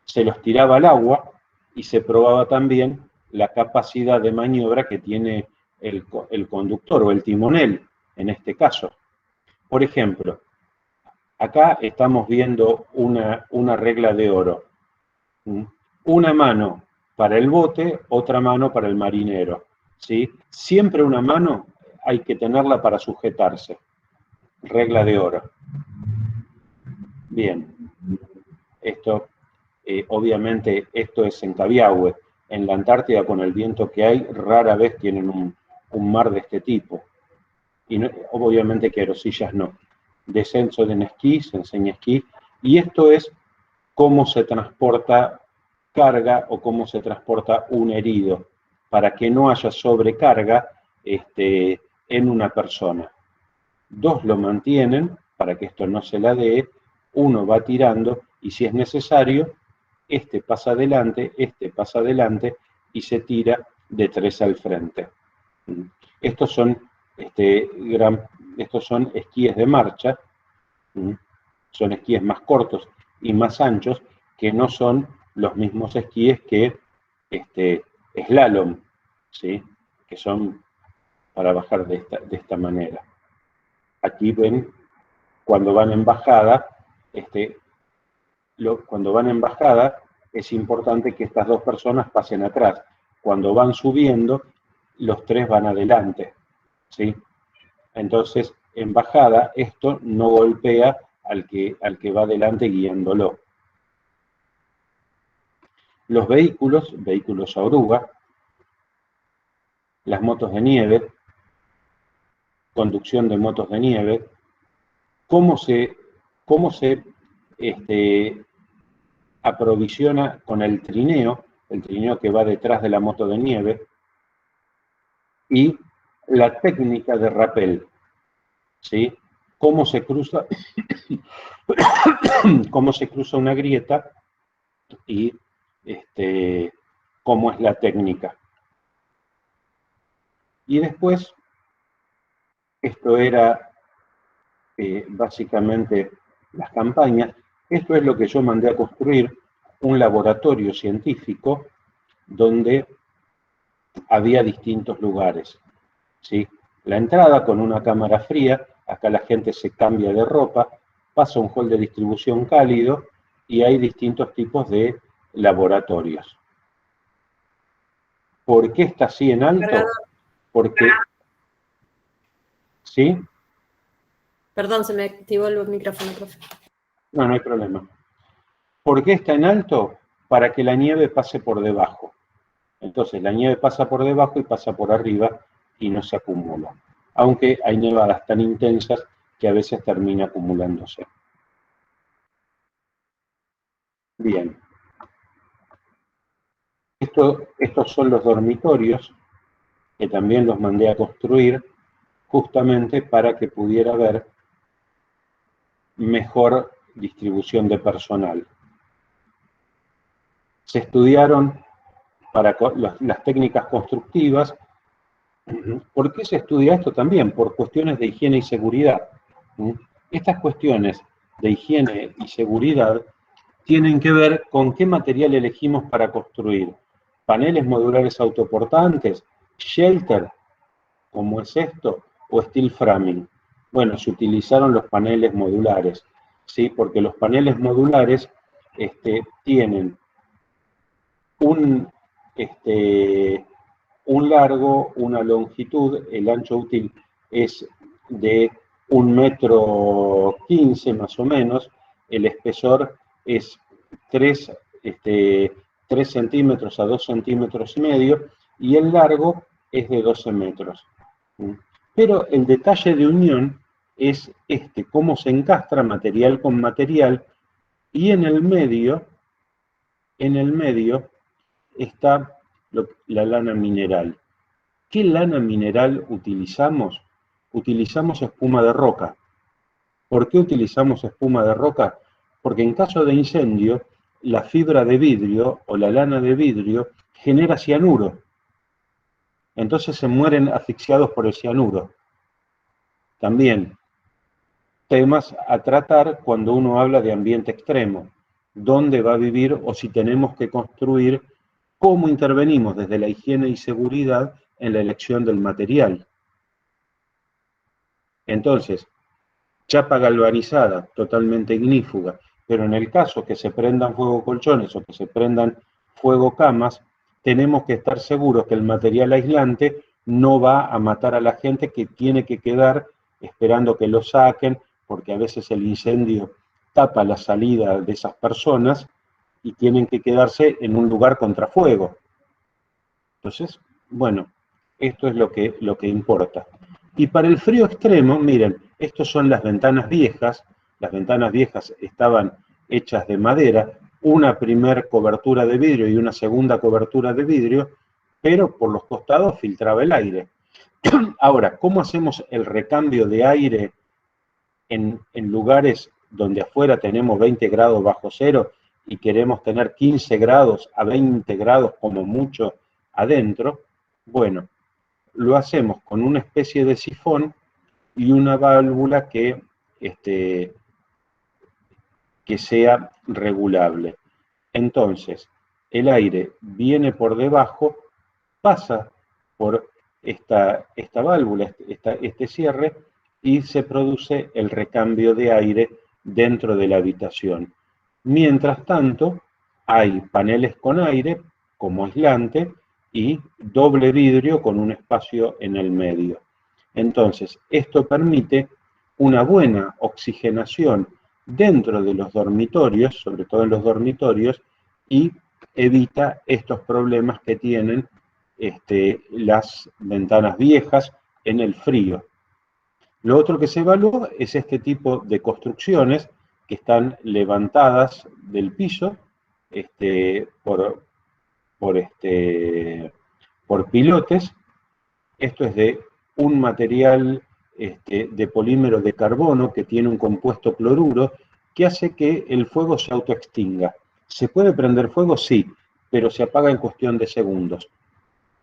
Se los tiraba al agua y se probaba también la capacidad de maniobra que tiene el conductor o el timonel, en este caso. Por ejemplo, acá estamos viendo una regla de oro. Una mano para el bote, otra mano para el marinero, ¿sí? Siempre una mano hay que tenerla para sujetarse. Regla de oro. Bien. Esto, obviamente, esto es en Cabiahue. En la Antártida, con el viento que hay, rara vez tienen un mar de este tipo. Y no, obviamente que aerosillas no. Descenso en esquí, se enseña esquí. Y esto es cómo se transporta carga o cómo se transporta un herido, para que no haya sobrecarga en una persona. Dos lo mantienen para que esto no se ladee, uno va tirando y si es necesario, pasa adelante y se tira de tres al frente. Estos son esquíes de marcha, son esquíes más cortos y más anchos, que no son los mismos esquíes que slalom, ¿sí? Que son para bajar de esta aquí ven, cuando van en bajada, cuando van en bajada, es importante que estas dos personas pasen atrás. Cuando van subiendo, los tres van adelante, ¿sí? Entonces, en bajada, esto no golpea al que va adelante guiándolo. Los vehículos a oruga, las motos de nieve, conducción de motos de nieve, cómo se aprovisiona con el trineo que va detrás de la moto de nieve, y la técnica de rappel, ¿sí? Cómo se cruza una grieta y cómo es la técnica. Y después, esto era básicamente las campañas. Esto es lo que yo mandé a construir, un laboratorio científico donde había distintos lugares, ¿sí? La entrada con una cámara fría, acá la gente se cambia de ropa, pasa un hall de distribución cálido y hay distintos tipos de laboratorios. ¿Por qué está así en alto? Porque... ¿Sí? Perdón, se me activó el micrófono, profe. No, no hay problema. ¿Por qué está en alto? Para que la nieve pase por debajo. Entonces la nieve pasa por debajo y pasa por arriba y no se acumula. Aunque hay nevadas tan intensas que a veces termina acumulándose. Bien. Estos son los dormitorios, que también los mandé a construir, justamente para que pudiera haber mejor distribución de personal. Se estudiaron para las técnicas constructivas. ¿Por qué se estudia esto también? Por cuestiones de higiene y seguridad. Estas cuestiones de higiene y seguridad tienen que ver con qué material elegimos para construir. Paneles modulares autoportantes, shelter, como es esto, o steel framing. Bueno, se utilizaron los paneles modulares, ¿sí? Porque los paneles modulares tienen un largo, una longitud, el ancho útil es de 1,15 m más o menos, el espesor es 3 centímetros a 2,5 centímetros, y el largo es de 12 metros. Pero el detalle de unión es cómo se encastra material con material, y en el medio está la lana mineral. ¿Qué lana mineral utilizamos? Utilizamos espuma de roca. ¿Por qué utilizamos espuma de roca? Porque en caso de incendio, la fibra de vidrio o la lana de vidrio genera cianuro. Entonces se mueren asfixiados por el cianuro. También, temas a tratar cuando uno habla de ambiente extremo. ¿Dónde va a vivir o si tenemos que construir? ¿Cómo intervenimos desde la higiene y seguridad en la elección del material? Entonces, chapa galvanizada, totalmente ignífuga, pero en el caso que se prendan fuego colchones o que se prendan fuego camas, tenemos que estar seguros que el material aislante no va a matar a la gente que tiene que quedar esperando que lo saquen, porque a veces el incendio tapa la salida de esas personas y tienen que quedarse en un lugar contra fuego. Entonces, bueno, esto es lo que importa. Y para el frío extremo, miren, estas son las ventanas viejas. Las ventanas viejas estaban hechas de madera, una primer cobertura de vidrio y una segunda cobertura de vidrio, pero por los costados filtraba el aire. Ahora, ¿cómo hacemos el recambio de aire en lugares donde afuera tenemos 20 grados bajo cero y queremos tener 15 grados a 20 grados como mucho adentro? Bueno, lo hacemos con una especie de sifón y una válvula que sea regulable. Entonces, el aire viene por debajo, pasa por esta válvula, este cierre, y se produce el recambio de aire dentro de la habitación. Mientras tanto, hay paneles con aire como aislante y doble vidrio con un espacio en el medio. Entonces, esto permite una buena oxigenación dentro de los dormitorios, sobre todo en los dormitorios, y evita estos problemas que tienen las ventanas viejas en el frío. Lo otro que se evaluó es este tipo de construcciones que están levantadas del piso por pilotes. Esto es de un material de polímero de carbono que tiene un compuesto cloruro que hace que el fuego se autoextinga. ¿Se puede prender fuego? Sí, pero se apaga en cuestión de segundos.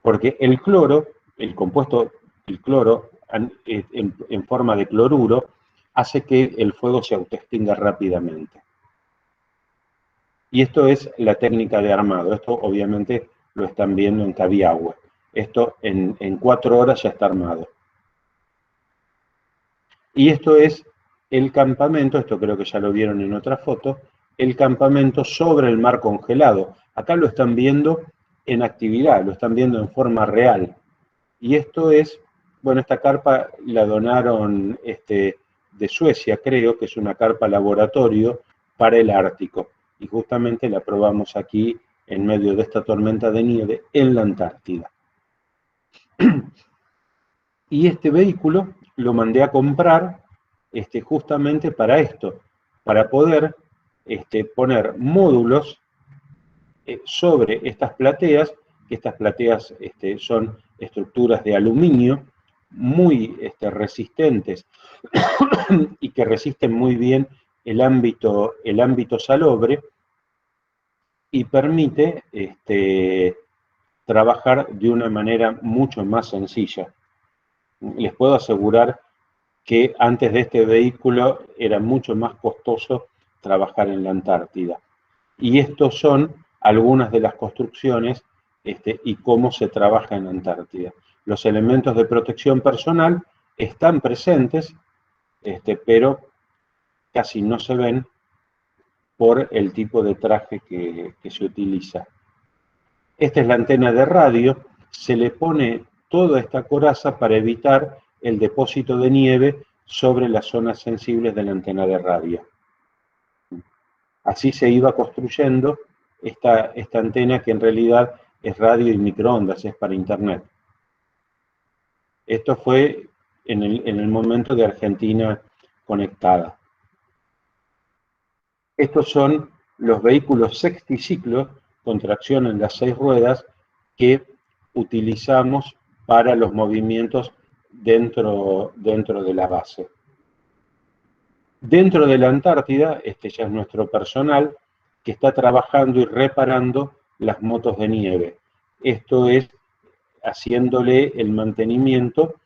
Porque el cloro, el cloro en forma de cloruro, hace que el fuego se autoextinga rápidamente. Y esto es la técnica de armado. Esto obviamente lo están viendo en Cabiahue. Esto en 4 horas ya está armado. Y esto es el campamento, esto creo que ya lo vieron en otra foto, el campamento sobre el mar congelado. Acá lo están viendo en actividad, lo están viendo en forma real. Y esto es, bueno, esta carpa la donaron de Suecia, creo, que es una carpa laboratorio para el Ártico. Y justamente la probamos aquí en medio de esta tormenta de nieve en la Antártida. Y este vehículo lo mandé a comprar justamente para esto, para poder poner módulos sobre estas plateas, que estas plateas son estructuras de aluminio muy resistentes y que resisten muy bien el ámbito salobre y permite trabajar de una manera mucho más sencilla. Les puedo asegurar que antes de este vehículo era mucho más costoso trabajar en la Antártida. Y estos son algunas de las construcciones y cómo se trabaja en la Antártida. Los elementos de protección personal están presentes, pero casi no se ven por el tipo de traje que se utiliza. Esta es la antena de radio, se le pone toda esta coraza para evitar el depósito de nieve sobre las zonas sensibles de la antena de radio. Así se iba construyendo esta antena que en realidad es radio y microondas, es para internet. Esto fue en el momento de Argentina conectada. Estos son los vehículos sexticiclos con tracción en las 6 ruedas que utilizamos para los movimientos dentro de la base. Dentro de la Antártida, este ya es nuestro personal que está trabajando y reparando las motos de nieve. Esto es haciéndole el mantenimiento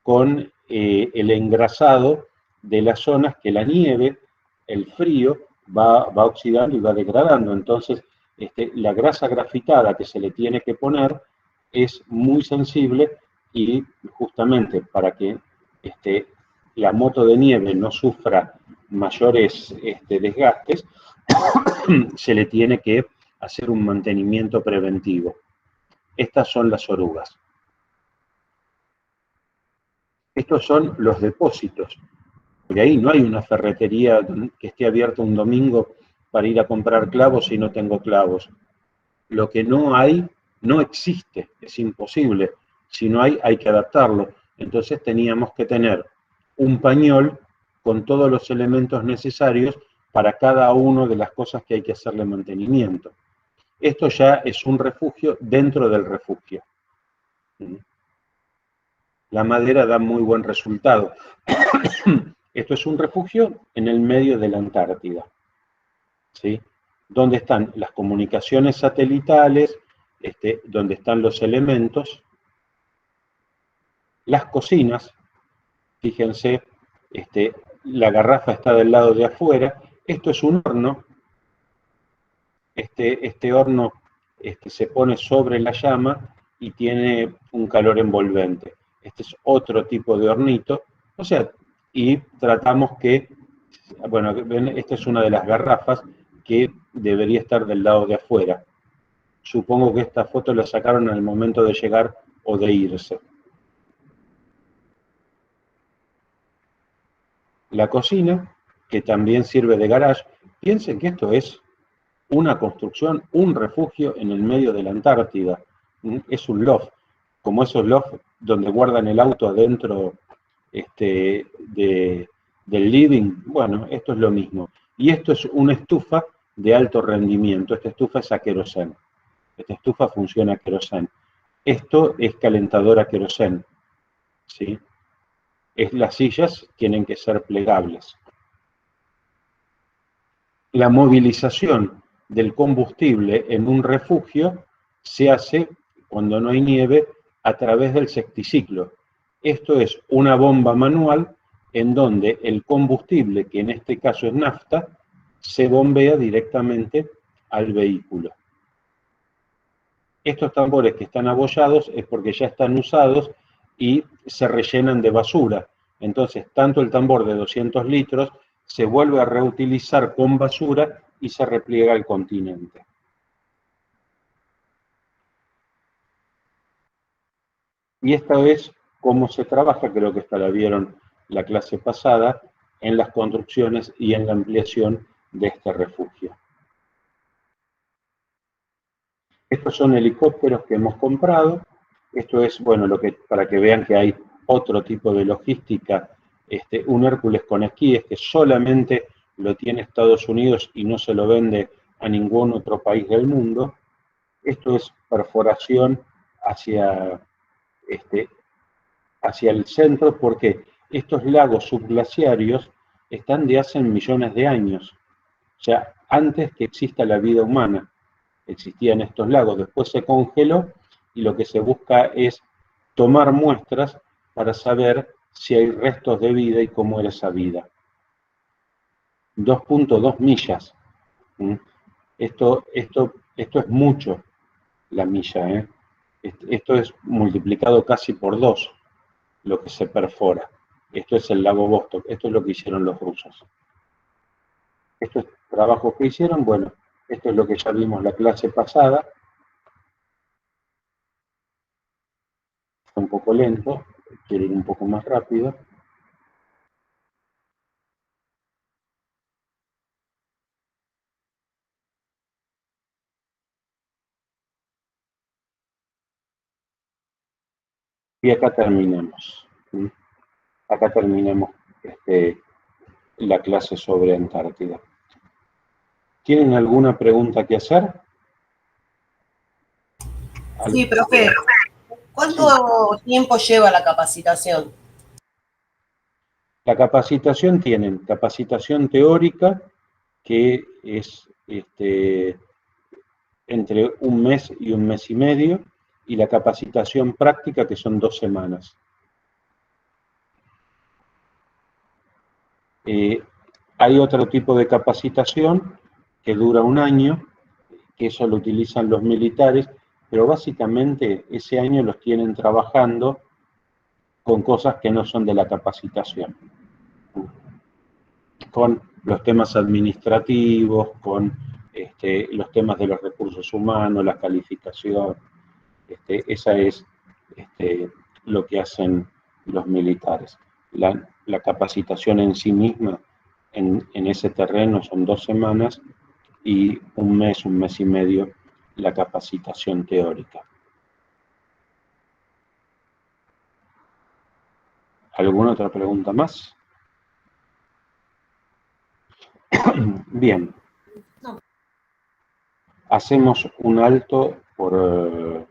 con el engrasado de las zonas que la nieve, el frío, va oxidando y va degradando. Entonces, la grasa grafitada que se le tiene que poner es muy sensible y justamente para que la moto de nieve no sufra mayores desgastes, se le tiene que hacer un mantenimiento preventivo. Estas son las orugas. Estos son los depósitos. Porque ahí no hay una ferretería que esté abierta un domingo para ir a comprar clavos si no tengo clavos. Lo que no hay, no existe, es imposible. Si no hay, hay que adaptarlo. Entonces teníamos que tener un pañol con todos los elementos necesarios para cada una de las cosas que hay que hacerle mantenimiento. Esto ya es un refugio dentro del refugio. La madera da muy buen resultado. Esto es un refugio en el medio de la Antártida, ¿sí? Donde están las comunicaciones satelitales, donde están los elementos, las cocinas, fíjense, la garrafa está del lado de afuera, esto es un horno, este horno se pone sobre la llama y tiene un calor envolvente. Este es otro tipo de hornito, o sea, y tratamos que, bueno, esta es una de las garrafas que debería estar del lado de afuera. Supongo que esta foto la sacaron en el momento de llegar o de irse. La cocina, que también sirve de garage, piensen que esto es una construcción, un refugio en el medio de la Antártida. Es un loft, como esos loft donde guardan el auto adentro del living. Bueno, esto es lo mismo. Y esto es una estufa de alto rendimiento. Esta estufa es a queroseno. Esta estufa funciona a queroseno. Esto es calentador a queroseno, ¿sí? Las sillas tienen que ser plegables. La movilización del combustible en un refugio se hace, cuando no hay nieve, a través del sexticiclo. Esto es una bomba manual en donde el combustible, que en este caso es nafta, se bombea directamente al vehículo. Estos tambores que están abollados es porque ya están usados y se rellenan de basura. Entonces, tanto el tambor de 200 litros se vuelve a reutilizar con basura y se repliega al continente. Y esta es cómo se trabaja, creo que esta la vieron la clase pasada, en las construcciones y en la ampliación de este refugio. Estos son helicópteros que hemos comprado. Esto es, bueno, para que vean que hay otro tipo de logística. Un Hércules con esquíes que solamente lo tiene Estados Unidos y no se lo vende a ningún otro país del mundo. Esto es perforación hacia, hacia el centro, porque estos lagos subglaciarios están de hace millones de años, o sea, antes que exista la vida humana existían estos lagos, después se congeló y lo que se busca es tomar muestras para saber si hay restos de vida y cómo era esa vida. 2.2 millas. Esto es mucho, la milla, ¿eh? Esto es multiplicado casi por 2 lo que se perfora. Esto es el lago Vostok, esto es lo que hicieron los rusos. Estos trabajos que hicieron, bueno, esto es lo que ya vimos la clase pasada. Está un poco lento, quiero ir un poco más rápido. Y acá terminamos. Acá terminamos la clase sobre Antártida. ¿Tienen alguna pregunta que hacer? Sí, profe. ¿Cuánto tiempo lleva la capacitación? La capacitación tienen capacitación teórica, que es entre un mes y un mes y medio, y la capacitación práctica, que son 2 semanas. Hay otro tipo de capacitación que dura 1 año, que eso lo utilizan los militares, pero básicamente ese año los tienen trabajando con cosas que no son de la capacitación, con los temas administrativos, con los temas de los recursos humanos, la calificación. Esa es lo que hacen los militares. La capacitación en sí misma en ese terreno son 2 semanas y un mes y medio la capacitación teórica. ¿Alguna otra pregunta más? Bien. Hacemos un alto por